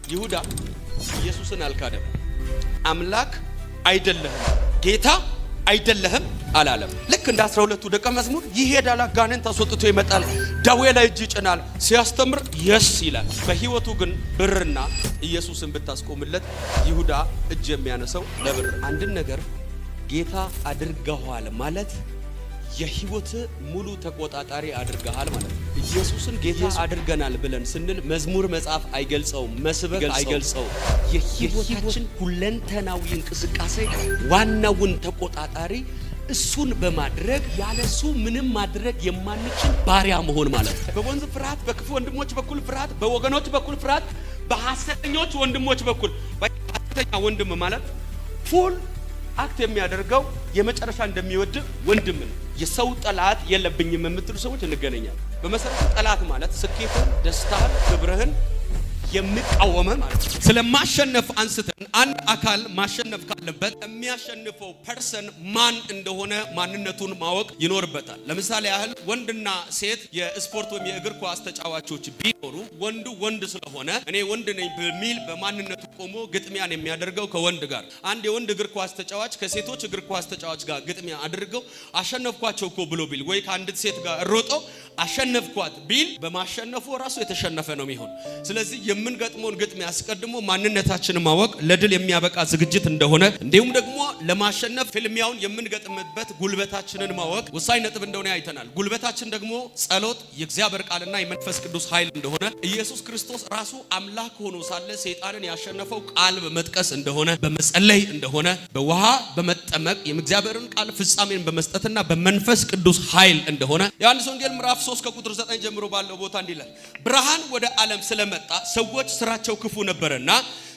ይሁዳ ኢየሱስን አልካደም። አምላክ አይደለህም ጌታ አይደለህም አላለም። ልክ እንደ 12ቱ ደቀ መዝሙር ይሄዳል፣ አጋንንት አስወጥቶ ይመጣል፣ ደዌ ላይ እጅ ይጭናል፣ ሲያስተምር የስ ይላል። በህይወቱ ግን ብርና ኢየሱስን ብታስቆምለት ይሁዳ እጅ የሚያነሳው ለብር። አንድን ነገር ጌታ አድርገዋል ማለት የህይወት ሙሉ ተቆጣጣሪ አድርገሃል ማለት ነው። ኢየሱስን ጌታ አድርገናል ብለን ስንል መዝሙር መጽሐፍ አይገልጸውም፣ መስበክ አይገልጸውም። የህይወታችን ሁለንተናዊ እንቅስቃሴ ዋናውን ተቆጣጣሪ እሱን በማድረግ ያለሱ ምንም ማድረግ የማንችል ባሪያ መሆን ማለት ነው። በወንዝ ፍርሃት፣ በክፉ ወንድሞች በኩል ፍርሃት፣ በወገኖች በኩል ፍርሃት፣ በሐሰተኞች ወንድሞች በኩል ሐሰተኛ ወንድም ማለት ፉል አክት የሚያደርገው የመጨረሻ እንደሚወድ ወንድም ነው። የሰው ጠላት የለብኝም የምትሉ ሰዎች እንገናኛለን። በመሰረቱ ጠላት ማለት ስኬትን፣ ደስታን፣ ክብርህን የሚቃወም ማለት ነው። ስለማሸነፍ አንስተን አንድ አካል ማሸነፍ ካለበት የሚያሸንፈው ፐርሰን ማን እንደሆነ ማንነቱን ማወቅ ይኖርበታል። ለምሳሌ ያህል ወንድና ሴት የስፖርት ወይም የእግር ኳስ ተጫዋቾች ቢኖሩ ወንዱ ወንድ ስለሆነ እኔ ወንድ ነኝ በሚል በማንነቱ ቆሞ ግጥሚያን የሚያደርገው ከወንድ ጋር፣ አንድ የወንድ እግር ኳስ ተጫዋች ከሴቶች እግር ኳስ ተጫዋች ጋር ግጥሚያ አድርገው አሸነፍኳቸው እኮ ብሎ ቢል ወይ ከአንዲት ሴት ጋር ሮጦ አሸነፍኳት ቢል በማሸነፉ ራሱ የተሸነፈ ነው የሚሆን። ስለዚህ የምንገጥመውን ግጥሚያ አስቀድሞ ማንነታችንን ማወቅ ለድል የሚያበቃ ዝግጅት እንደሆነ እንዲሁም ደግሞ ለማሸነፍ ፍልሚያውን የምንገጥምበት ጉልበታችንን ማወቅ ወሳኝ ነጥብ እንደሆነ አይተናል። ጉልበታችን ደግሞ ጸሎት፣ የእግዚአብሔር ቃልና የመንፈስ ቅዱስ ኃይል እንደሆነ ኢየሱስ ክርስቶስ ራሱ አምላክ ሆኖ ሳለ ሰይጣንን ያሸነፈው ቃል በመጥቀስ እንደሆነ፣ በመጸለይ እንደሆነ፣ በውሃ በመጠመቅ የእግዚአብሔርን ቃል ፍጻሜን በመስጠትና በመንፈስ ቅዱስ ኃይል እንደሆነ ዮሐንስ ወንጌል ምዕራፍ 3 ከቁጥር 9 ጀምሮ ባለው ቦታ እንዲህ ይላል። ብርሃን ወደ ዓለም ስለመጣ ሰዎች ስራቸው ክፉ ነበርና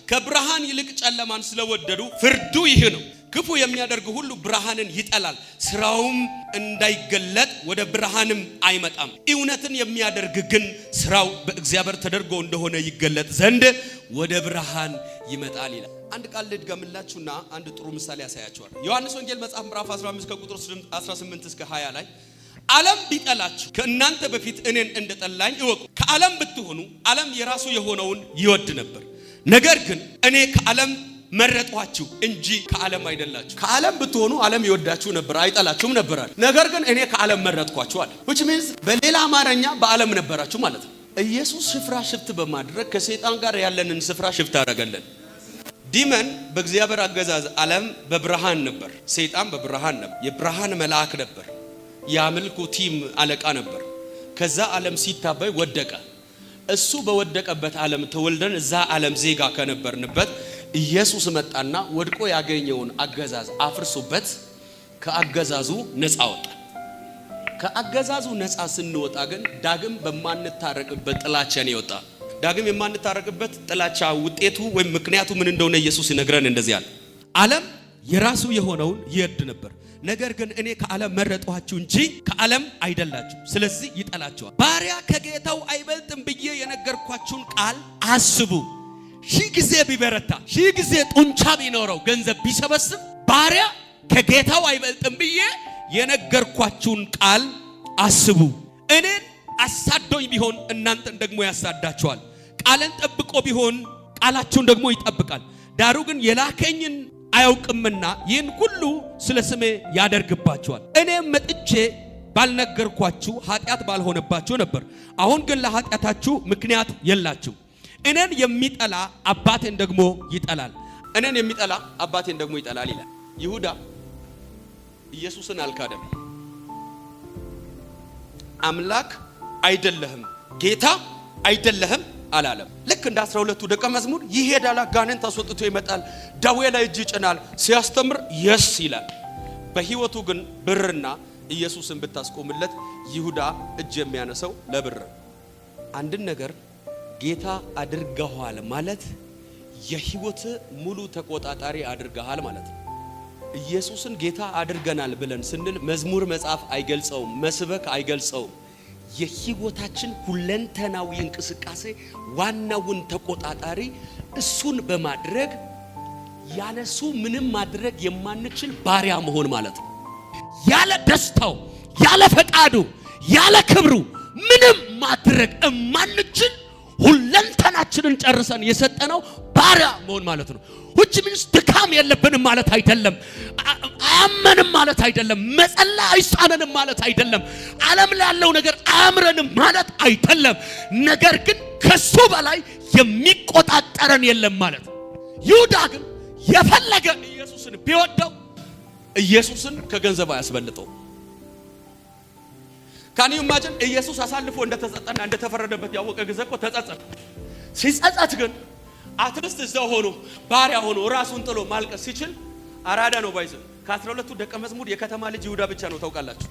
ከብርሃን ይልቅ ጨለማን ስለወደዱ ፍርዱ ይህ ነው፣ ክፉ የሚያደርግ ሁሉ ብርሃንን ይጠላል፣ ስራውም እንዳይገለጥ ወደ ብርሃንም አይመጣም። እውነትን የሚያደርግ ግን ስራው በእግዚአብሔር ተደርጎ እንደሆነ ይገለጥ ዘንድ ወደ ብርሃን ይመጣል ይላል። አንድ ቃል ልድገምላችሁና አንድ ጥሩ ምሳሌ ያሳያችኋል። ዮሐንስ ወንጌል መጽሐፍ ምዕራፍ 15 ከቁጥር 18 እስከ 20 ላይ ዓለም ቢጠላችሁ ከእናንተ በፊት እኔን እንደጠላኝ እወቁ። ከዓለም ብትሆኑ ዓለም የራሱ የሆነውን ይወድ ነበር። ነገር ግን እኔ ከዓለም መረጥኋችሁ እንጂ ከዓለም አይደላችሁ። ከዓለም ብትሆኑ ዓለም ይወዳችሁ ነበር፣ አይጠላችሁም ነበር። ነገር ግን እኔ ከዓለም መረጥኳችሁ አለ። which means በሌላ አማርኛ በዓለም ነበራችሁ ማለት ነው። ኢየሱስ ስፍራ ሽፍት በማድረግ ከሰይጣን ጋር ያለንን ስፍራ ሽፍት አደረገልን። ዲመን በእግዚአብሔር አገዛዝ ዓለም በብርሃን ነበር፣ ሰይጣን በብርሃን ነበር። የብርሃን መልአክ ነበር፣ የአምልኮ ቲም አለቃ ነበር። ከዛ ዓለም ሲታበይ ወደቀ። እሱ በወደቀበት ዓለም ተወልደን እዛ ዓለም ዜጋ ከነበርንበት ኢየሱስ መጣና ወድቆ ያገኘውን አገዛዝ አፍርሶበት ከአገዛዙ ነፃ ወጣ። ከአገዛዙ ነፃ ስንወጣ ግን ዳግም በማንታረቅበት ጥላቻ ነው የወጣ። ዳግም የማንታረቅበት ጥላቻ ውጤቱ ወይም ምክንያቱ ምን እንደሆነ ኢየሱስ ይነግረን እንደዚህ አለ። ዓለም የራሱ የሆነውን ይወድ ነበር፣ ነገር ግን እኔ ከዓለም መረጥኋችሁ እንጂ ከዓለም አይደላችሁ፣ ስለዚህ ይጠላችኋል። ባሪያ ከጌታው አይበልጥም ብዬ የነገርኳችሁን ቃል አስቡ። ሺህ ጊዜ ቢበረታ፣ ሺህ ጊዜ ጡንቻ ቢኖረው፣ ገንዘብ ቢሰበስብ፣ ባሪያ ከጌታው አይበልጥም ብዬ የነገርኳችሁን ቃል አስቡ። እኔን አሳዶኝ ቢሆን እናንተን ደግሞ ያሳዳችኋል። ቃልን ጠብቆ ቢሆን ቃላችሁን ደግሞ ይጠብቃል። ዳሩ ግን የላከኝን አያውቅምና ይህን ሁሉ ስለ ስሜ ያደርግባችኋል። እኔም መጥቼ ባልነገርኳችሁ ኃጢአት ባልሆነባችሁ ነበር። አሁን ግን ለኃጢአታችሁ ምክንያት የላችሁ። እኔን የሚጠላ አባቴን ደግሞ ይጠላል፣ እኔን የሚጠላ አባቴን ደግሞ ይጠላል ይላል። ይሁዳ ኢየሱስን አልካደም። አምላክ አይደለህም ጌታ አይደለህም አላለም። ልክ እንደ 12ቱ ደቀ መዝሙር ይሄዳል፣ አጋንንት አስወጥቶ ይመጣል፣ ደዌ ላይ እጅ ይጭናል፣ ሲያስተምር የስ ይላል። በህይወቱ ግን ብርና ኢየሱስን ብታስቆምለት ይሁዳ እጅ የሚያነሳው ለብር። አንድን ነገር ጌታ አድርገዋል ማለት የህይወት ሙሉ ተቆጣጣሪ አድርገሃል ማለት ነው። ኢየሱስን ጌታ አድርገናል ብለን ስንል መዝሙር መጽሐፍ አይገልጸውም፣ መስበክ አይገልጸውም። የህይወታችን ሁለንተናዊ እንቅስቃሴ ዋናውን ተቆጣጣሪ እሱን በማድረግ ያለሱ ምንም ማድረግ የማንችል ባሪያ መሆን ማለት ነው። ያለ ደስታው፣ ያለ ፈቃዱ፣ ያለ ክብሩ ምንም ማድረግ የማንችል ሁለንተናችን ስራችንን ጨርሰን የሰጠነው ባሪያ መሆን ማለት ነው። which means ድካም የለብንም ማለት አይደለም። አያመንም ማለት አይደለም። መጸለይ አይሳነንም ማለት አይደለም። ዓለም ላይ ያለው ነገር አያምረንም ማለት አይደለም። ነገር ግን ከሱ በላይ የሚቆጣጠረን የለም ማለት ነው። ይሁዳ ግን የፈለገ ኢየሱስን ቢወደው ኢየሱስን ከገንዘብ አያስበልጠው። ካን ዩ ኢማጂን ኢየሱስ አሳልፎ እንደተሰጠና እንደተፈረደበት ያወቀ ጊዜ እኮ ተጸጸተ። ሲጸጸት ግን አትሊስት እዛው ሆኖ ባሪያ ሆኖ ራሱን ጥሎ ማልቀስ ሲችል አራዳ ነው ባይዘ። ከ12ቱ ደቀ መዝሙር የከተማ ልጅ ይሁዳ ብቻ ነው ታውቃላችሁ።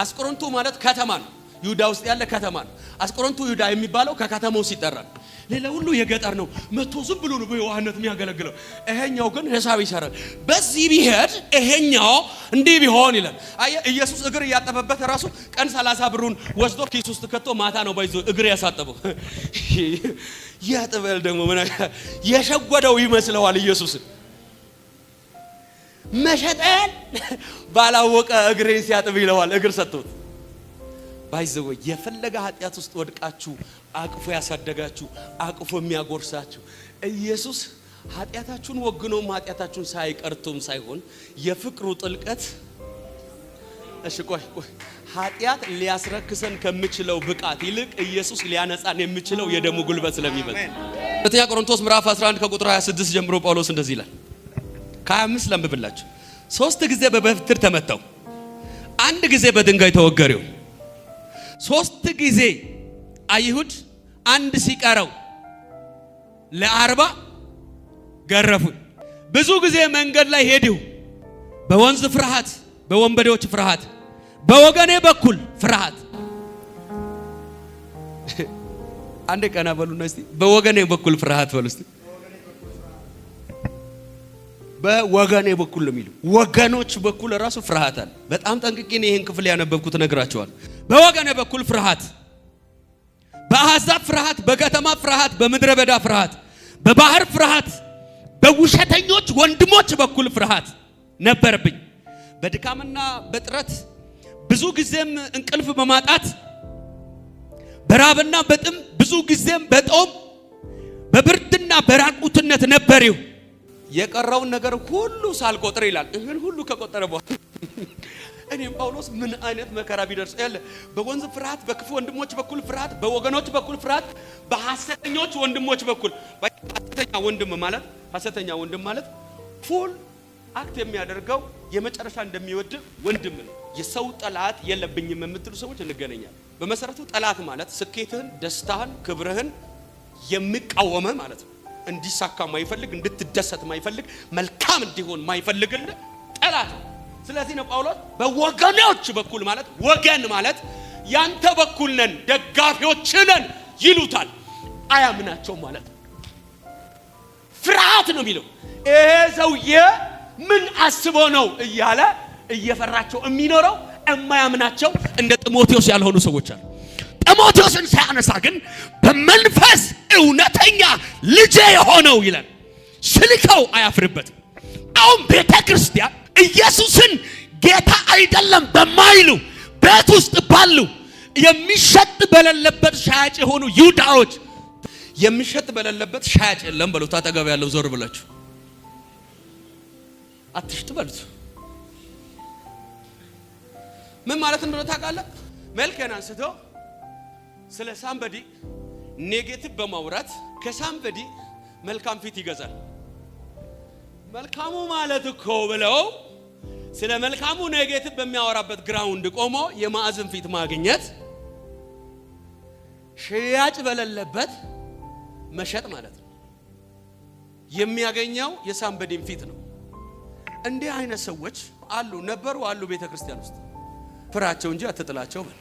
አስቆሮንቱ ማለት ከተማ ነው። ይሁዳ ውስጥ ያለ ከተማ ነው። አስቆሮንቱ ይሁዳ የሚባለው ከከተማው ሲጠራ ሌላ ሁሉ የገጠር ነው። መቶ ዝም ብሎ ነው በየዋህነት የሚያገለግለው። ይሄኛው ግን ሐሳብ ይሰራል። በዚህ ቢሄድ ይሄኛው እንዲህ ቢሆን ይላል። አየ ኢየሱስ እግር ያጠበበት ራሱ ቀን 30 ብሩን ወስዶ ኪስ ውስጥ ከቶ ማታ ነው ባይዞ እግር ያሳጠበው። ያጠበል ደግሞ ምን የሸጎደው ይመስለዋል ኢየሱስ መሸጠን ባላወቀ እግሬን ሲያጥብ ይለዋል። እግር ሰጥቶት ባይዘው የፈለገ ኃጢአት ውስጥ ወድቃችሁ አቅፎ ያሳደጋችሁ አቅፎ የሚያጎርሳችሁ ኢየሱስ ኃጢአታችሁን ወግኖም ኃጢአታችሁን ሳይቀርቱም ሳይሆን የፍቅሩ ጥልቀት እሺ ቆይ ኃጢአት ሊያስረክሰን ከምችለው ብቃት ይልቅ ኢየሱስ ሊያነጻን የሚችለው የደሙ ጉልበት ስለሚበልጥ ሁለተኛ ቆሮንቶስ ምዕራፍ 11 ከቁጥር 26 ጀምሮ ጳውሎስ እንደዚህ ይላል። ከ25 ለምብላችሁ 3 ጊዜ በበትር ተመታው፣ 1 ጊዜ በድንጋይ ተወገረው። 3 ጊዜ አይሁድ 1 ሲቀረው ለ40 ገረፉኝ። ብዙ ጊዜ መንገድ ላይ ሄድሁ፣ በወንዝ ፍርሃት፣ በወንበዴዎች ፍርሃት፣ በወገኔ በኩል ፍርሃት። አንዴ ቀና በሉና እስቲ በወገኔ በኩል ፍርሃት በሉ እስቲ። በወገኔ በኩል ነው የሚለው። ወገኖች በኩል ራሱ ፍርሃት አለ። በጣም ጠንቅቄ ነው ይሄን ክፍል ያነበብኩት ነግራቸዋል። በወገኔ በኩል ፍርሃት፣ በአሕዛብ ፍርሃት፣ በከተማ ፍርሃት፣ በምድረ በዳ ፍርሃት፣ በባህር ፍርሃት፣ በውሸተኞች ወንድሞች በኩል ፍርሃት ነበረብኝ። በድካምና በጥረት ብዙ ጊዜም እንቅልፍ በማጣት በራብና በጥም ብዙ ጊዜም በጦም በብርድና በራቁትነት ነበርሁ። የቀረውን ነገር ሁሉ ሳልቆጥር ይላል። ይሄን ሁሉ ከቆጠረ በኋላ እኔም ጳውሎስ ምን አይነት መከራ ቢደርስ ያለ በወንዝ ፍርሃት፣ በክፉ ወንድሞች በኩል ፍርሃት፣ በወገኖች በኩል ፍርሃት፣ በሐሰተኞች ወንድሞች በኩል ሐሰተኛ ወንድም ማለት ፉል አክት የሚያደርገው የመጨረሻ እንደሚወድ ወንድም ነው። የሰው ጠላት የለብኝም የምትሉ ሰዎች እንገናኛለን። በመሰረቱ ጠላት ማለት ስኬትህን፣ ደስታህን፣ ክብርህን የሚቃወም ማለት ነው። እንዲሳካ ማይፈልግ፣ እንድትደሰት ማይፈልግ፣ መልካም እንዲሆን ማይፈልግልህ ጠላት። ስለዚህ ነው ጳውሎስ በወገኖች በኩል ማለት ወገን ማለት ያንተ በኩል ነን፣ ደጋፊዎች ነን ይሉታል። አያምናቸው ማለት ፍርሃት ነው የሚለው። ይሄ ሰውዬ ምን አስቦ ነው እያለ እየፈራቸው የሚኖረው የማያምናቸው እንደ ጢሞቴዎስ ያልሆኑ ሰዎች አሉ። ጢሞቴዎስን ሳያነሳ ግን በመንፈስ እውነተኛ ልጄ የሆነው ይላል ስልከው አያፍርበትም። አሁን ቤተ ክርስቲያን ኢየሱስን ጌታ አይደለም በማይሉ ቤት ውስጥ ባሉ የሚሸጥ በሌለበት ሻጭ የሆኑ ይሁዳዎች፣ የሚሸጥ በሌለበት ሻጭ የለም በሉት። አጠገብ ያለው ዞር ብላችሁ አትሽጥ በሉት። ምን ማለት እንደሆነ ታውቃለህ? መልከን አንስቶ ስለ ሳምበዲ ኔጌቲቭ በማውራት ከሳምበዲ መልካም ፊት ይገዛል። መልካሙ ማለት እኮ ብለው ስለ መልካሙ ኔጌቲቭ በሚያወራበት ግራውንድ ቆሞ የማዕዘን ፊት ማግኘት ሽያጭ በሌለበት መሸጥ ማለት ነው። የሚያገኘው የሳምበዲን ፊት ነው። እንዲህ አይነት ሰዎች ነበሩ ቤተ ክርስቲያን ውስጥ። ፍራቸው እንጂ አትጥላቸው በል።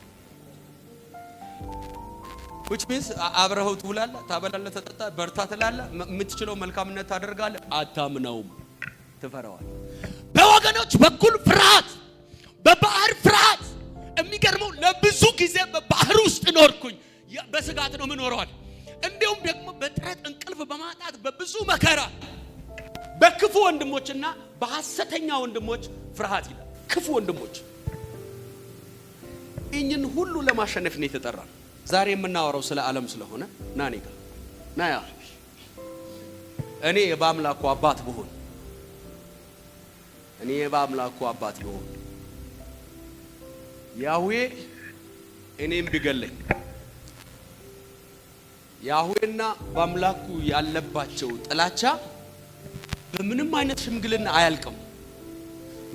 which means አብረኸው ትውላለህ፣ ታበላለህ፣ ተጠጣ፣ በርታ ትላለህ፣ የምትችለው መልካምነት ታደርጋለህ። አታምነውም፣ ትፈራዋለህ። በወገኖች በኩል ፍርሃት፣ በባህር ፍርሃት። የሚገርመው ለብዙ ጊዜ በባህር ውስጥ ኖርኩኝ። በስጋት ነው የምኖረዋል። እንዲሁም ደግሞ በጥረት እንቅልፍ በማጣት በብዙ መከራ በክፉ ወንድሞችና በሐሰተኛ ወንድሞች ፍርሃት ይላል። ክፉ ወንድሞች እኝን ሁሉ ለማሸነፍ ነው የተጠራ። ዛሬ የምናወራው ስለ ዓለም ስለሆነ ናኔ ጋር ናያ እኔ በአምላኩ አባት ብሆን ያህዌ እኔም ቢገለኝ ያህዌና በአምላኩ ያለባቸው ጥላቻ በምንም አይነት ሽምግልና አያልቅም።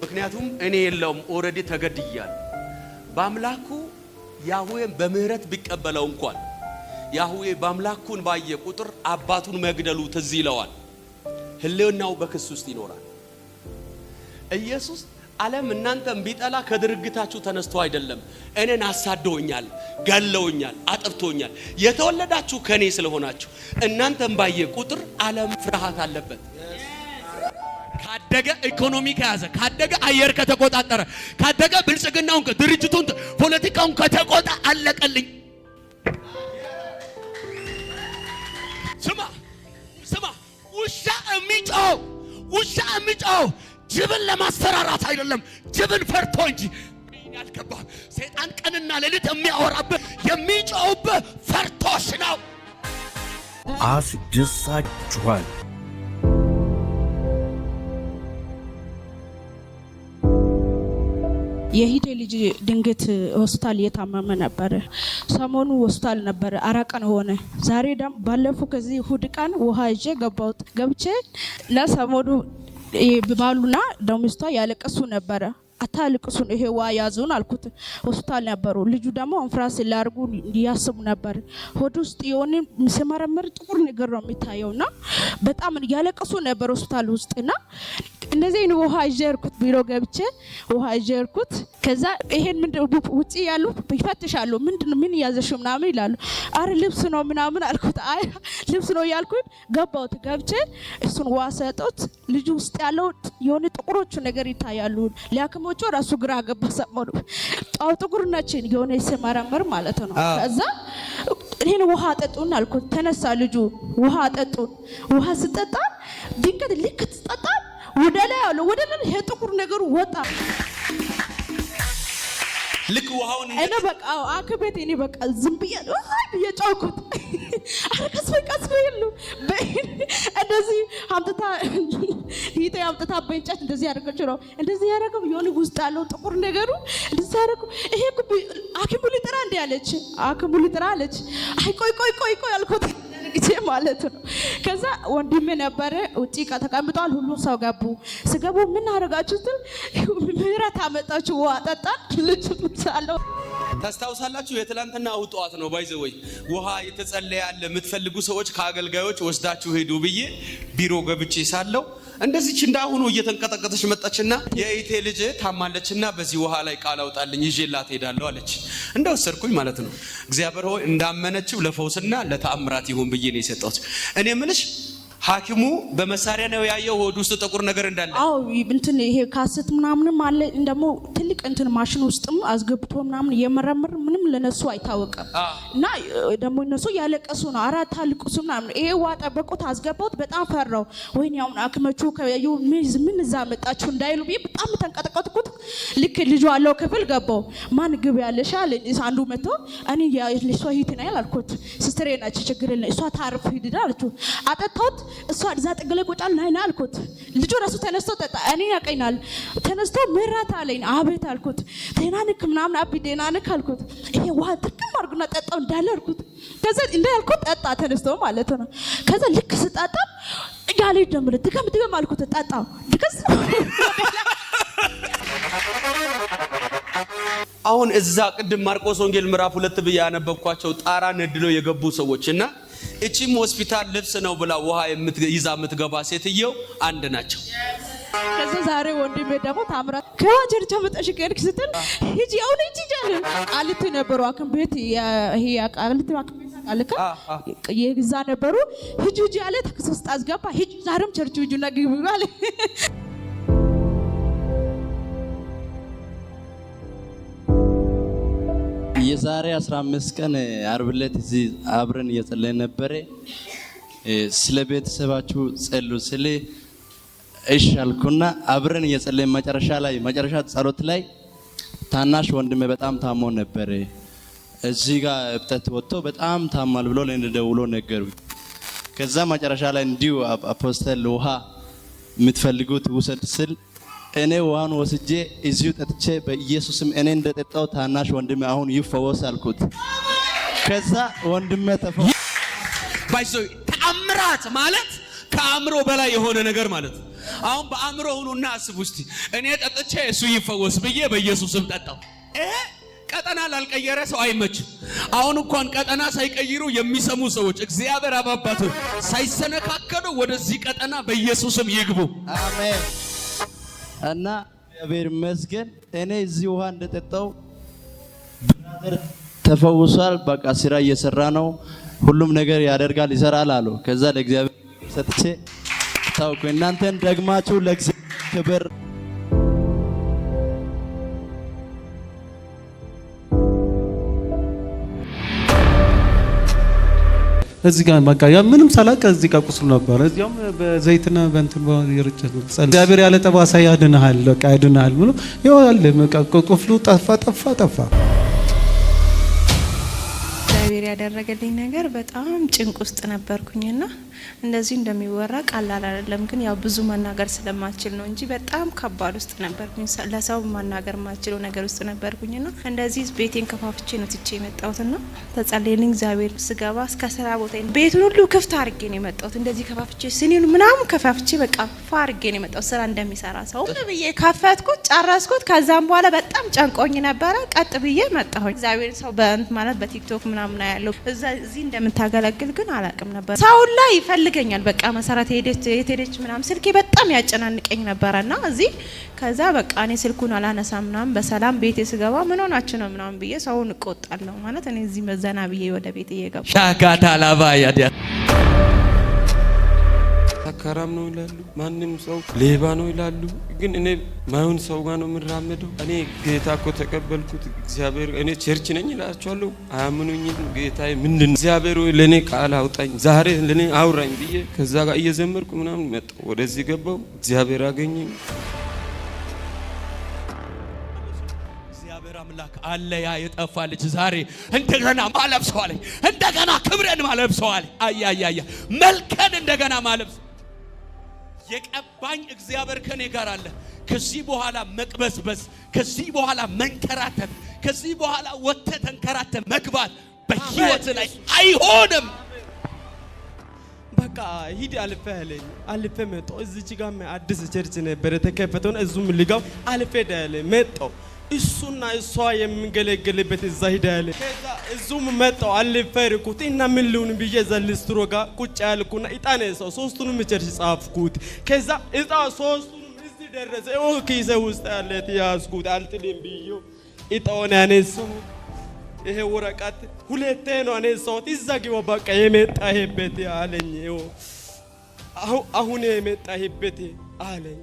ምክንያቱም እኔ የለውም ኦሬዲ ተገድያለሁ። በአምላኩ ያህዌን በምህረት ቢቀበለው እንኳን ያህዌ በአምላኩን ባየ ቁጥር አባቱን መግደሉ ትዝ ይለዋል። ህልውናው በክስ ውስጥ ይኖራል። ኢየሱስ ዓለም እናንተም ቢጠላ ከድርግታችሁ ተነስቶ አይደለም፣ እኔን አሳደውኛል፣ ገለውኛል፣ አጥፍቶኛል። የተወለዳችሁ ከኔ ስለሆናችሁ እናንተም ባየ ቁጥር ዓለም ፍርሃት አለበት። ካደገ ኢኮኖሚ ከያዘ፣ ካደገ አየር ከተቆጣጠረ፣ ካደገ ብልጽግናውን ድርጅቱን ፖለቲካውን ከተቆጣ አለቀልኝ። ስማ ውሻ የሚጮው ጅብን ለማስፈራራት አይደለም፣ ጅብን ፈርቶ እንጂ። ያልገባ ሰይጣን ቀንና ሌሊት የሚያወራበት የሚጮውበት ፈርቶሽ ነው። አስደሳችኋል። የሂዴ ልጅ ድንገት ሆስፒታል እየታመመ ነበር። ሰሞኑ ሆስፒታል ነበር፣ 4 ቀን ሆነ። ዛሬ ባለፈው ከዚህ እሑድ ቀን ውሃ ይዤ ገብቼ ለሰሞኑ ባሉና ደምስቷ ያለቀሱ ነበረ። አታልቅሱን፣ ይሄ ዋ ያዙን አልኩት። ሆስፒታል ነበሩ። ልጁ ደግሞ አንፍራስ ላርጉ ያስቡ ነበር። ሆድ ውስጥ የሆነ ሲመረመር ጥቁር ነገር ነው የሚታየውና በጣም ያለቀሱ ነበር ሆስፒታል ውስጥና እንደዚህ ነው ውሃ ይጀርኩት። ቢሮ ገብቼ ውሃ ይጀርኩት። ከዛ ይሄን ውጪ ያሉ ይፈትሻሉ። ምን ያዘሽው ምናምን ይላሉ። አረ ልብስ ነው ምናምን አልኩት። አይ ልብስ ነው ያልኩት። ገብቼ እሱን ውሃ ሰጠሁት። ልጁ ውስጥ ያለው የሆነ ጥቁሮቹ ነገር ይታያሉ። ሊያክሞቹ ራሱ ግራ ገባ። ሰሞኑ ጥቁር ናቸው የሆነ ሲመረመር ማለት ነው። ከዛ ይሄን ውሃ አጠጡን አልኩት። ተነሳ ልጁ ውሃ አጠጡን። ውሃ ስጠጣ ድንገት ልክ ተጠጣ ወደ ላይ ያለው ወደ ላይ ጥቁር ነገሩ ወጣ። ልክ ውሃውን እኔ በቃ አክቤት እኔ በቃ ዝም ብያለሁ። ጫውኩት። አረከስ ይሉ እንደዚህ አምጥታ በእንጨት እንደዚህ ያደረገችው ነው። እንደዚህ ያደረገው የሆነ ውስጥ ያለው ጥቁር ነገሩ እንደዚህ ያደረገው። ይሄ ሐኪሙ ሊጠራ እንደ ያለች ሐኪሙ ሊጠራ አለች። አይ ቆይ አልኩት ጊዜ ማለት ነው። ከዛ ወንድሜ ነበረ ውጪ ተቀምጧል። ሁሉም ሰው ገቡ። ስገቡ ምን አደረጋችሁት? ምህረት አመጣችሁ ውሃ ጠጣን። ልጅ ሳለው ታስታውሳላችሁ? የትላንትና አውጧት ነው ባይዘወይ ውሃ የተጸለያለ የምትፈልጉ ሰዎች ከአገልጋዮች ወስዳችሁ ሄዱ ብዬ ቢሮ ገብቼ ሳለው እንደዚች እንዳሁኑ እየተንቀጠቀጠች መጣችና የኢቴ ልጅ ታማለችና በዚህ ውሃ ላይ ቃል አውጣልኝ ይዤላት ሄዳለሁ አለች። እንደወሰድኩኝ ማለት ነው። እግዚአብሔር ሆይ እንዳመነችው ለፈውስና ለተአምራት ይሁን ብዬ ነው የሰጠሁት። እኔ ምንሽ ሐኪሙ በመሳሪያ ነው ያየው ሆድ ውስጥ ጥቁር ነገር እንዳለ። አዎ እንትን ይሄ ካሰት ምናምን አለ እንደሞ ትልቅ እንትን ማሽን ውስጥም አስገብቶ ምናምን የመረመር ምንም ለነሱ አይታወቅም። እና ደግሞ እነሱ ያለቀሱ ነው። አራት አልቅሱ ምናምን ይሄ ዋጣ በቆት አስገባውት። በጣም ፈራው። ወይኔ አሁን አክመቹ ከዩ ምን እዛ መጣችሁ እንዳይሉ በጣም ተንቀጠቀጥኩት። ልክ ልጁ አለው ክፍል ገባው። ማን ግብ ያለሽ አለ አንዱ መጥቶ እኔ ያለሽ ሶሂት ነው ያልኩት። ሲስተር ናች ችግር የለም እሷ ታርፍ ሂድና አለችው። አጠጣሁት። እሷ እዛ ጥግለ ቁጫል ናይና አልኩት። ልጁ ራሱ ተነስቶ ጠጣ። እኔ ያቀኛል ተነስቶ ምራት አለኝ። አቤት አልኩት። ጤናንክ ምናምን አቢ ጤናንክ አልኩት። ይሄ ውሃ ጥቅም አድርጉና ጠጣው እንዳለ አልኩት። ከዛ እንዳልኩት ጠጣ ተነስቶ ማለት ነው። ከዛ ልክ ስጣጣ ያለ ጀምረ ድገም አልኩት። ጠጣው ድከስ አሁን እዛ ቅድም ማርቆስ ወንጌል ምዕራፍ 2 ብዬ ያነበብኳቸው ጣራ ነድለው የገቡ ሰዎችና እቺም ሆስፒታል ልብስ ነው ብላ ውሃ ይዛ የምትገባ ሴትየው አንድ ናቸው። ከዛ ዛሬ ወንድሜ ደግሞ ታምራት ከወንጀል ተመጣሽ ከርክ ስትል ሂጂ አሁን ሂጂ ጃለ ቃልት ነበሩ አክም ቤት ይሄ ቃልት አክም ቤት አለካ የግዛ ነበሩ ሂጂ አለ ተከሰስ አስገባ ሂጂ ዛሬም ቸርች ሂጂና ግቢ ባለ የዛሬ 15 ቀን ዓርብ ዕለት እዚህ አብረን እየጸለይን ነበር። ስለ ቤተሰባችሁ ጸሉ ስለ እሺ አልኩና አብረን እየጸለይን መጨረሻ ጸሎት ላይ ታናሽ ወንድሜ በጣም ታሞ ነበር። እዚህ ጋር እብጠት ወጥቶ በጣም ታማል ብሎ ለእኔ ደውሎ ነገሩኝ። ከዛ መጨረሻ ላይ እንዲሁ አፖስተል ውሃ የምትፈልጉት ውሰድ ስል እኔ ውሃን ወስጄ እዚሁ ጠጥቼ በኢየሱስም እኔ እንደጠጣው ታናሽ ወንድሜ አሁን ይፈወስ አልኩት። ከዛ ወንድሜ ተፈወሰ። ባይዘው ተአምራት ማለት ከአእምሮ በላይ የሆነ ነገር ማለት ነው። አሁን በአእምሮ ሁኑና አስቡ እስቲ እኔ ጠጥቼ እሱ ይፈወስ ብዬ በኢየሱስም ጠጣው። ቀጠና ላልቀየረ ሰው አይመችም። አሁን እንኳን ቀጠና ሳይቀይሩ የሚሰሙ ሰዎች እግዚአብሔር አባባቱ ሳይሰነካከሉ ወደዚህ ቀጠና በኢየሱስም ይግቡ። አሜን። እና እግዚአብሔር ይመስገን እኔ እዚህ ውሃ እንደጠጣው ብራዘር ተፈውሷል። በቃ ስራ እየሰራ ነው፣ ሁሉም ነገር ያደርጋል፣ ይሰራል አሉ። ከዛ ለእግዚአብሔር ሰጥቼ ታውቁ እናንተን ደግማችሁ ለእግዚአብሔር ክብር እዚህ ጋር በቃ ያ ምንም ሳላቅ እዚህ ጋር ቁስሉ ነበር። እዚያም በዘይትና በእንትን ይርጨት እግዚአብሔር ያለ ጠባሳ ያድንሃል፣ በቃ ያድንሃል ብሎ ይዋል በቃ ቁስሉ ጠፋ። እግዚአብሔር ያደረገልኝ ነገር በጣም ጭንቅ ውስጥ ነበርኩኝና እንደዚህ እንደሚወራ ቀላል አይደለም። ግን ያው ብዙ መናገር ስለማልችል ነው እንጂ በጣም ከባድ ውስጥ ነበርኩኝ። ለሰው መናገር ማልችለው ነገር ውስጥ ነበርኩኝና እንደዚህ ቤቴን ከፋፍቼ ነው ትቼ የመጣሁትና ተጸልየልኝ እግዚአብሔር ስገባ እስከ ስራ ቦታ ቤቱን ሁሉ ክፍት አድርጌ ነው የመጣሁት። እንደዚህ ከፋፍቼ ሲኒሉ ምናምን ከፋፍቼ በቃ ፋ አድርጌ ነው የመጣሁት። ስራ እንደሚሰራ ሰው ብዬ ከፈትኩት፣ ጨረስኩት። ከዛም በኋላ በጣም ጨንቆኝ ነበረ። ቀጥ ብዬ መጣሁኝ። እግዚአብሔር ሰው በእንት ማለት በቲክቶክ ምናምን ያለው እዚህ እንደምታገለግል ግን አላውቅም ነበር። ሰው ላይ ይፈልገኛል በቃ መሰረት ሄደች ምናምን ስልኬ በጣም ያጨናንቀኝ ነበርና እዚህ ከዛ በቃ እኔ ስልኩን አላነሳም ምናምን በሰላም ቤቴ ስገባ ምን ሆናችሁ ነው ምናምን ብዬ ሰውን እቆጣለሁ ማለት እኔ እዚህ መዘና ብዬ ወደ ቤቴ እየገባሁ ሻጋታ ላባ ያዲያ ሰካራም ነው ይላሉ፣ ማንም ሰው ሌባ ነው ይላሉ። ግን እኔ ማይሆን ሰው ጋር ነው የምራመደው። እኔ ጌታ እኮ ተቀበልኩት እግዚአብሔር እኔ ቸርች ነኝ እላቸዋለሁ፣ አያምኑኝም። ጌታዬ ምንድን ነው እግዚአብሔር ወይ ለኔ ቃል አውጣኝ ዛሬ ለኔ አውራኝ ብዬ ከዛ ጋር እየዘመርኩ ምናምን መጣሁ። ወደዚህ ገባሁ፣ እግዚአብሔር አገኘኝ። እግዚአብሔር አምላክ አለ። ያ የጠፋ ልጅ ዛሬ እንደገና ማለብሰው አለኝ፣ እንደገና ክብረን ማለብሰው አለኝ። አያያያ መልከን እንደገና ማለብሰው የቀባኝ እግዚአብሔር ከኔ ጋር አለ። ከዚህ በኋላ መቅበስበስ፣ ከዚህ በኋላ መንከራተት፣ ከዚህ በኋላ ወጥተህ ተንከራተህ መግባት በህይወት ላይ አይሆንም። በቃ ሂድ አልፈ ያለኝ አልፈ መጣሁ። እዚች ጋር አዲስ ቸርች ነበር የተከፈተው። እዙም ልጋው አልፈ ዳለ መጣሁ። እሱና እሷ የሚገለገልበት እዛ ሂዳለ። ከዛ እዙም መጣሁ አልፈርኩት እና ምን ልሁን ብዬ ዘልስትሮ ጋር ቁጭ ያልኩና እጣኔ ሰው ሶስቱንም ቸርች ጻፍኩት። ከዛ እጣ ሶስቱንም እዚህ ደረሰ። ኪሴ ውስጥ ያለት ያዝኩት አልጥልም ብዬው እጣውን ያነሳው። ይሄ ወረቀት ሁለቴ ነው ያነሳሁት። እዛ ግባ በቃ የመጣህበት አለኝ። አሁን የመጣህበት አለኝ።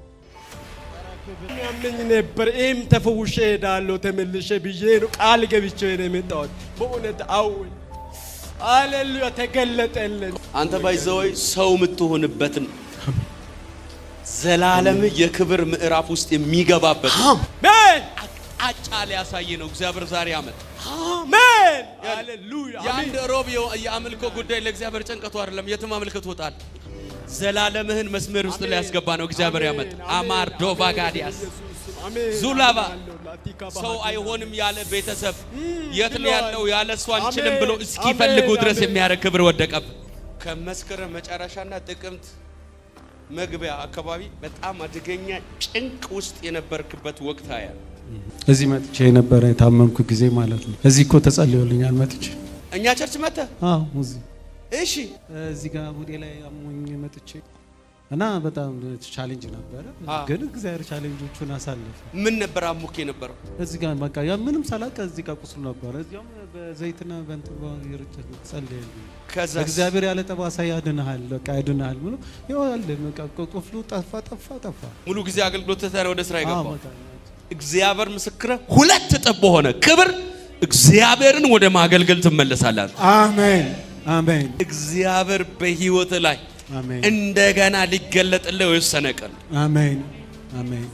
ያመኝ ነበር። እም ተፈውሼ ሄዳለሁ ተመልሼ ብዬ ነው ቃል ገብቼ ነው የመጣሁት። በእውነት አውል ሃሌሉያ ተገለጠልን። አንተ ባይዘወይ ሰው የምትሆንበትን ዘላለም የክብር ምዕራፍ ውስጥ የሚገባበት አሜን አቅጣጫ ሊያሳይ ነው እግዚአብሔር ዛሬ አመጣ። አሜን ሃሌሉያ። የአንድ ሮብ የአምልኮ ጉዳይ ለእግዚአብሔር ጭንቀቱ አይደለም። የትም አምልከት ወጣል ዘላለምህን መስመር ውስጥ ሊያስገባ ነው እግዚአብሔር ያመጣ። አማር ዶቫጋዲያስ ዙላባ ሰው አይሆንም ያለ ቤተሰብ የት ነው ያለው ያለ እሱ አንችልም ብሎ እስኪፈልጉ ድረስ የሚያረግ ክብር ወደቀብ። ከመስከረም መጨረሻና ጥቅምት መግቢያ አካባቢ በጣም አደገኛ ጭንቅ ውስጥ የነበርክበት ወቅት አያ እዚህ መጥቼ የነበረ የታመምኩ ጊዜ ማለት ነው። እዚህ እኮ ተጸልዮልኛል መጥቼ እኛ ቸርች መጣ። አዎ እዚህ እሺ እዚህ ጋር ሙዴ ላይ አሞኝ መጥቼ እና በጣም ቻሌንጅ ነበረ። ግን እግዚአብሔር ቻሌንጆቹን አሳለፈ። ምን ነበር አሙክ የነበረው? እዚህ ጋር በቃ ያ ምንም ሳላቅ እዚህ ጋር ቁስሉ ነበር። እዚያም በዘይትና በእንትን ይርጨት ጸልየልኝ። ከዛ እግዚአብሔር ያለ ጠባሳ ያድንሃል፣ በቃ ያድንሃል ብሎ ይዋል በቃ ቁስሉ ጠፋ። ሙሉ ጊዜ አገልግሎት ተሰራ ወደ ስራ ይገባል። እግዚአብሔር ምስክረ ሁለት እጥፍ ሆነ ክብር እግዚአብሔርን ወደ ማገልገል ትመለሳለህ። አሜን አሜን። እግዚአብሔር በህይወት ላይ አሜን እንደገና ሊገለጥልህ የወሰነ ቀን። አሜን አሜን።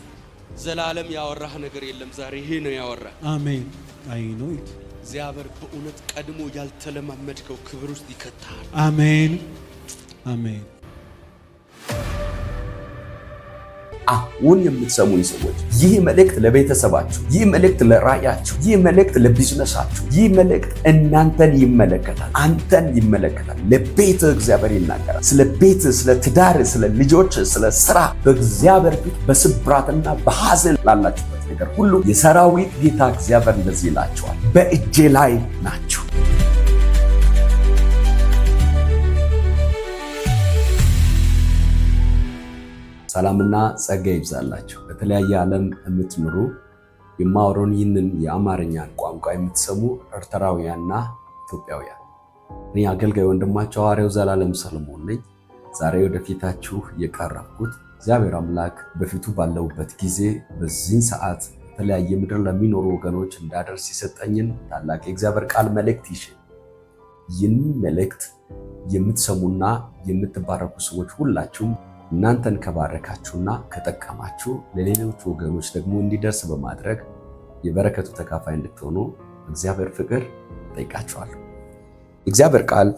ዘላለም ያወራህ ነገር የለም ዛሬ ይሄ ነው ያወራህ። አሜን። አይ ኖ እግዚአብሔር በእውነት ቀድሞ ያልተለማመድከው ክብር ውስጥ ይከታል። አሜን አሜን። አሁን የምትሰሙኝ ሰዎች ይህ መልእክት ለቤተሰባችሁ፣ ይህ መልእክት ለራእያችሁ፣ ይህ መልእክት ለቢዝነሳችሁ፣ ይህ መልእክት እናንተን ይመለከታል፣ አንተን ይመለከታል። ለቤት እግዚአብሔር ይናገራል። ስለ ቤት፣ ስለ ትዳር፣ ስለ ልጆች፣ ስለ ስራ በእግዚአብሔር ፊት በስብራትና በሐዘን ላላችሁበት ነገር ሁሉ የሰራዊት ጌታ እግዚአብሔር እንደዚህ ይላችኋል፣ በእጄ ላይ ናችሁ። ሰላምና ጸጋ ይብዛላችሁ። በተለያየ ዓለም የምትኖሩ የማወራውን ይህንን የአማርኛን ቋንቋ የምትሰሙ ኤርትራውያንና ኢትዮጵያውያን፣ እኔ አገልጋይ ወንድማችሁ ሐዋርያው ዘላለም ሰለሞን ነኝ። ዛሬ ወደፊታችሁ የቀረብኩት እግዚአብሔር አምላክ በፊቱ ባለውበት ጊዜ በዚህ ሰዓት በተለያየ ምድር ለሚኖሩ ወገኖች እንዳደርስ የሰጠኝን ታላቅ የእግዚአብሔር ቃል መልእክት ይዤ ይህን መልእክት የምትሰሙና የምትባረኩ ሰዎች ሁላችሁም እናንተን ከባረካችሁና ከጠቀማችሁ ለሌሎች ወገኖች ደግሞ እንዲደርስ በማድረግ የበረከቱ ተካፋይ እንድትሆኑ እግዚአብሔር ፍቅር ጠይቃችኋለሁ። እግዚአብሔር ቃል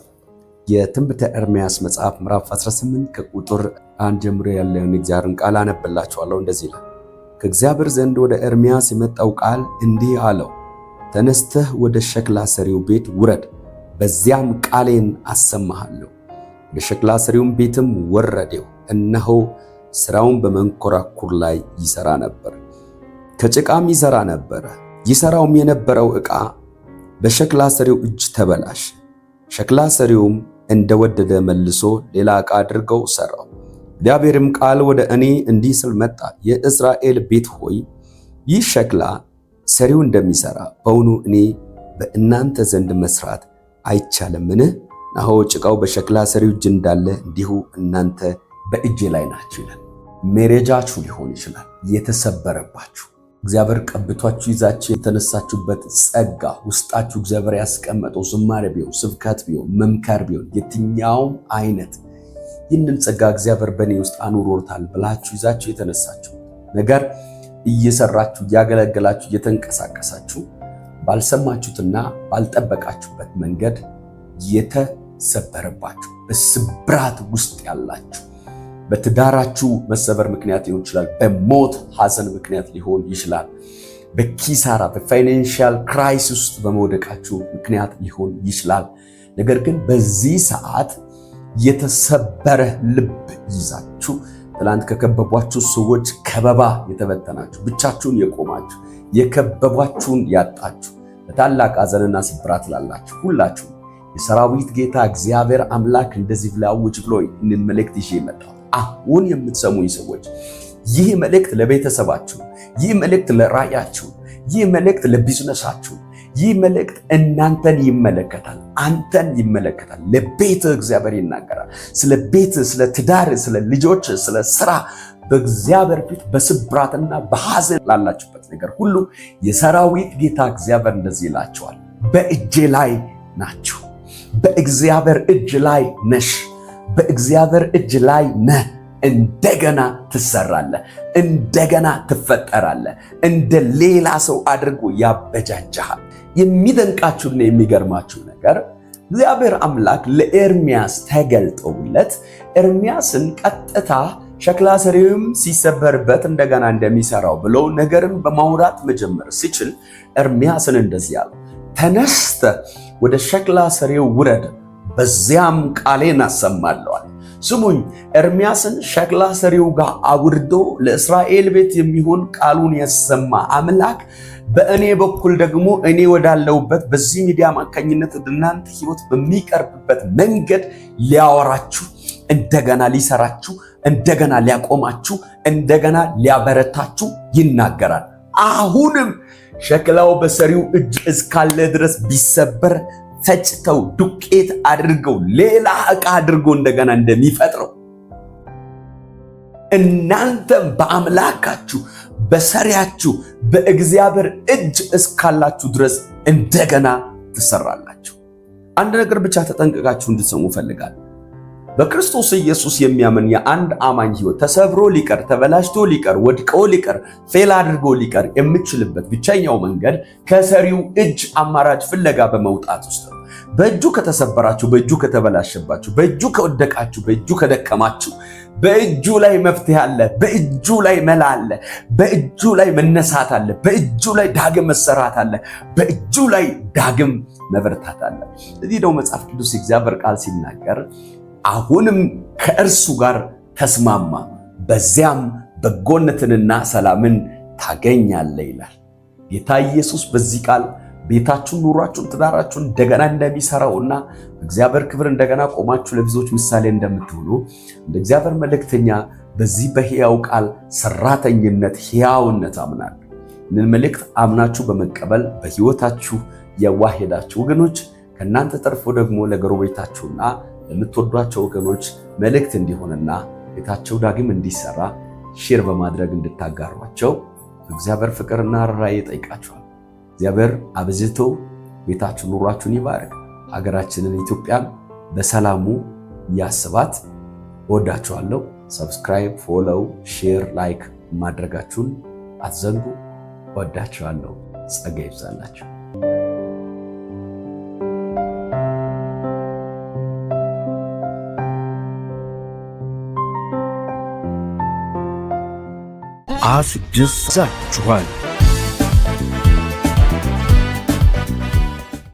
የትንቢተ ኤርምያስ መጽሐፍ ምዕራፍ 18 ከቁጥር 1 ጀምሮ ያለውን እግዚአብሔርን ቃል አነብላችኋለሁ። እንደዚህ ይላል። ከእግዚአብሔር ዘንድ ወደ ኤርምያስ የመጣው ቃል እንዲህ አለው፣ ተነስተህ ወደ ሸክላ ሰሪው ቤት ውረድ፣ በዚያም ቃሌን አሰማሃለሁ። ወደ ሸክላ ሰሪውም ቤትም ወረደው፣ እነሆ ስራውን በመንኮራኩር ላይ ይሰራ ነበር፣ ከጭቃም ይሰራ ነበር። ይሰራውም የነበረው ዕቃ በሸክላ ሰሪው እጅ ተበላሸ። ሸክላ ሰሪውም እንደወደደ መልሶ ሌላ ዕቃ አድርገው ሰራው። እግዚአብሔርም ቃል ወደ እኔ እንዲህ ሲል መጣ፣ የእስራኤል ቤት ሆይ ይህ ሸክላ ሰሪው እንደሚሰራ በውኑ እኔ በእናንተ ዘንድ መስራት አይቻልምን? ናሆ ጭቃው በሸክላ ሰሪው እጅ እንዳለ እንዲሁ እናንተ በእጄ ላይ ናችሁ ይላል። ሜሬጃችሁ ሊሆን ይችላል የተሰበረባችሁ፣ እግዚአብሔር ቀብቷችሁ ይዛችሁ የተነሳችሁበት ጸጋ ውስጣችሁ እግዚአብሔር ያስቀመጠው ዝማሬ ቢሆን፣ ስብከት ቢሆን፣ መምከር ቢሆን፣ የትኛውም አይነት ይህንን ጸጋ እግዚአብሔር በእኔ ውስጥ አኑሮታል ብላችሁ ይዛችሁ የተነሳችሁ ነገር እየሰራችሁ እያገለገላችሁ እየተንቀሳቀሳችሁ ባልሰማችሁትና ባልጠበቃችሁበት መንገድ የተሰበረባችሁ በስብራት ውስጥ ያላችሁ፣ በትዳራችሁ መሰበር ምክንያት ሊሆን ይችላል፣ በሞት ሐዘን ምክንያት ሊሆን ይችላል፣ በኪሳራ በፋይናንሻል ክራይሲስ ውስጥ በመውደቃችሁ ምክንያት ሊሆን ይችላል። ነገር ግን በዚህ ሰዓት የተሰበረ ልብ ይዛችሁ ትላንት ከከበቧችሁ ሰዎች ከበባ የተበተናችሁ፣ ብቻችሁን የቆማችሁ፣ የከበቧችሁን ያጣችሁ፣ በታላቅ ሐዘንና ስብራት ላላችሁ ሁላችሁ የሰራዊት ጌታ እግዚአብሔር አምላክ እንደዚህ ብላውጅ ብሎ ይህንን መልእክት ይዤ መጣሁ። አሁን የምትሰሙኝ ሰዎች ይህ መልእክት ለቤተሰባችሁ፣ ይህ መልእክት ለራእያችሁ፣ ይህ መልእክት ለቢዝነሳችሁ፣ ይህ መልእክት እናንተን ይመለከታል፣ አንተን ይመለከታል። ለቤት እግዚአብሔር ይናገራል። ስለ ቤት፣ ስለ ትዳር፣ ስለ ልጆች፣ ስለ ስራ በእግዚአብሔር ፊት በስብራትና በሐዘን ላላችሁበት ነገር ሁሉ የሰራዊት ጌታ እግዚአብሔር እንደዚህ ይላችኋል፣ በእጄ ላይ ናችሁ። በእግዚአብሔር እጅ ላይ ነሽ። በእግዚአብሔር እጅ ላይ ነህ። እንደገና ትሰራለህ፣ እንደገና ትፈጠራለህ። እንደ ሌላ ሰው አድርጎ ያበጃጃሃል። የሚደንቃችሁና የሚገርማችሁ ነገር እግዚአብሔር አምላክ ለኤርምያስ ተገልጦለት ኤርምያስን ቀጥታ ሸክላ ሰሪውም ሲሰበርበት እንደገና እንደሚሰራው ብሎ ነገርን በማውራት መጀመር ሲችል ኤርምያስን እንደዚህ ያለው፣ ተነስተ ወደ ሸክላ ሰሪው ውረድ፣ በዚያም ቃሌን አሰማለዋል። ስሙኝ፣ ኤርምያስን ሸክላ ሰሪው ጋር አውርዶ ለእስራኤል ቤት የሚሆን ቃሉን ያሰማ አምላክ በእኔ በኩል ደግሞ እኔ ወዳለሁበት በዚህ ሚዲያ አማካኝነት እናንተ ህይወት በሚቀርብበት መንገድ ሊያወራችሁ፣ እንደገና ሊሰራችሁ፣ እንደገና ሊያቆማችሁ፣ እንደገና ሊያበረታችሁ ይናገራል። አሁንም ሸክላው በሰሪው እጅ እስካለ ድረስ ቢሰበር ፈጭተው ዱቄት አድርገው ሌላ ዕቃ አድርገው እንደገና እንደሚፈጥረው እናንተም በአምላካችሁ በሰሪያችሁ በእግዚአብሔር እጅ እስካላችሁ ድረስ እንደገና ትሰራላችሁ። አንድ ነገር ብቻ ተጠንቀቃችሁ እንድትሰሙ ፈልጋለሁ። በክርስቶስ ኢየሱስ የሚያምን የአንድ አማኝ ህይወት ተሰብሮ ሊቀር፣ ተበላሽቶ ሊቀር፣ ወድቆ ሊቀር፣ ፌል አድርጎ ሊቀር የሚችልበት ብቸኛው መንገድ ከሰሪው እጅ አማራጭ ፍለጋ በመውጣት ውስጥ ነው። በእጁ ከተሰበራችሁ፣ በእጁ ከተበላሸባችሁ፣ በእጁ ከወደቃችሁ፣ በእጁ ከደከማችሁ በእጁ ላይ መፍትሄ አለ። በእጁ ላይ መላ አለ። በእጁ ላይ መነሳት አለ። በእጁ ላይ ዳግም መሰራት አለ። በእጁ ላይ ዳግም መበርታት አለ። እዚህ ነው መጽሐፍ ቅዱስ የእግዚአብሔር ቃል ሲናገር አሁንም ከእርሱ ጋር ተስማማ፣ በዚያም በጎነትንና ሰላምን ታገኛለህ ይላል ጌታ ኢየሱስ። በዚህ ቃል ቤታችሁን፣ ኑሯችሁን፣ ትዳራችሁን እንደገና እንደሚሰራውና እግዚአብሔር ክብር እንደገና ቆማችሁ ለብዙዎች ምሳሌ እንደምትሆኑ እንደ እግዚአብሔር መልእክተኛ በዚህ በሕያው ቃል ሰራተኝነት ሕያውነት አምናለሁ። ይህንን መልእክት አምናችሁ በመቀበል በሕይወታችሁ የዋሄዳችሁ ወገኖች ከእናንተ ተርፎ ደግሞ ለጎረቤታችሁና ለምትወዷቸው ወገኖች መልእክት እንዲሆንና ቤታቸው ዳግም እንዲሰራ ሼር በማድረግ እንድታጋሯቸው እግዚአብሔር ፍቅርና ራእይ ጠይቃችኋል። እግዚአብሔር አብዝቶ ቤታችሁን፣ ኑሯችሁን ይባርክ። ሀገራችንን ኢትዮጵያን በሰላሙ ያስባት። እወዳችኋለሁ። ሰብስክራይብ፣ ፎሎው፣ ሼር፣ ላይክ ማድረጋችሁን አትዘንጉ። እወዳችኋለሁ። ጸጋ ይብዛላችሁ። አስደሳችኋል።